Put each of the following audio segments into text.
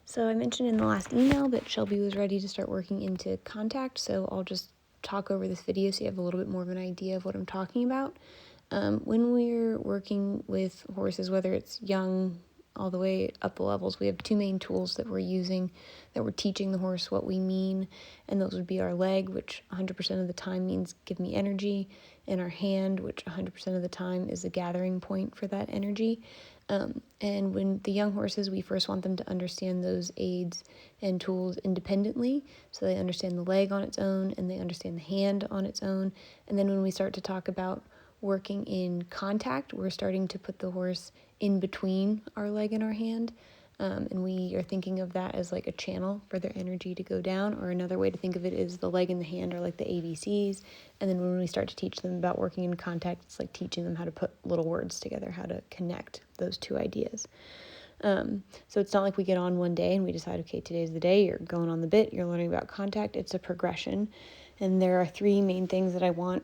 So I mentioned in the last email that Shelby was ready to start working into contact, so I'll just talk over this video so you have a little bit more of an idea of what I'm talking about. When we're working with horses, whether it's young all the way up the levels, we have two main tools that we're using, that we're teaching the horse what we mean, and those would be our leg, which 100% of the time means give me energy, and our hand, which 100% of the time is the gathering point for that energy. And when the young horses, we first want them to understand those aids and tools independently, so they understand the leg on its own and they understand the hand on its own. And then when we start to talk about working in contact, we're starting to put the horse in between our leg and our hand. And we are thinking of that as like a channel for their energy to go down, or another way to think of it is the leg and the hand are like the ABCs. And then when we start to teach them about working in contact, it's like teaching them how to put little words together, how to connect those two ideas. So it's not like we get on one day and we decide, okay, today's the day, you're going on the bit, you're learning about contact. It's a progression. And there are three main things that I want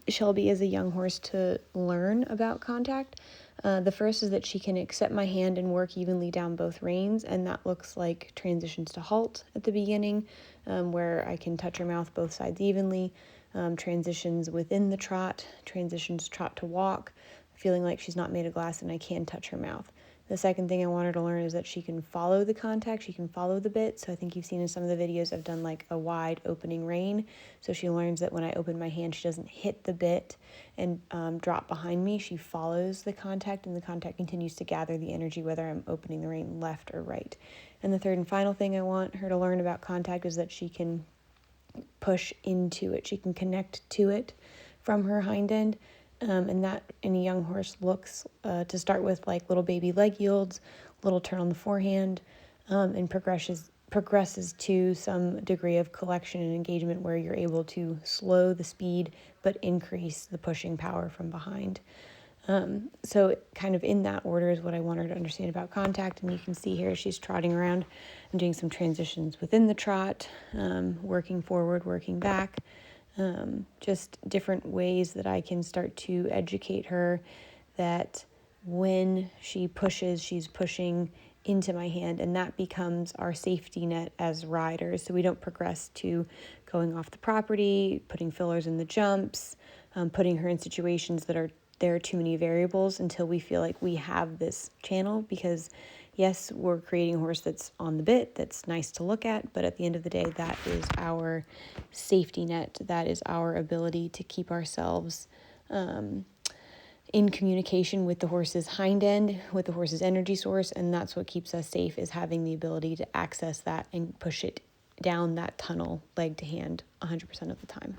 Shelby as a young horse to learn about contact. The first is that she can accept my hand and work evenly down both reins, and that looks like transitions to halt at the beginning, where I can touch her mouth both sides evenly, transitions within the trot, transitions trot to walk, feeling like she's not made of glass and I can touch her mouth. The second thing I want her to learn is that she can follow the contact, she can follow the bit. So I think you've seen in some of the videos I've done like a wide opening rein. So she learns that when I open my hand, she doesn't hit the bit and drop behind me. She follows the contact, and the contact continues to gather the energy whether I'm opening the rein left or right. And the third and final thing I want her to learn about contact is that she can push into it. She can connect to it from her hind end. And that in a young horse looks to start with like little baby leg yields, little turn on the forehand, and progresses to some degree of collection and engagement where you're able to slow the speed but increase the pushing power from behind. So kind of in that order is what I want her to understand about contact. And you can see here she's trotting around and doing some transitions within the trot, working forward, working back. Just different ways that I can start to educate her that when she pushes, she's pushing into my hand, and that becomes our safety net as riders. So we don't progress to going off the property, putting fillers in the jumps, putting her in situations that there are too many variables until we feel like we have this channel, because yes, we're creating a horse that's on the bit, that's nice to look at, but at the end of the day, that is our safety net. That is our ability to keep ourselves in communication with the horse's hind end, with the horse's energy source, and that's what keeps us safe, is having the ability to access that and push it down that tunnel leg to hand 100% of the time.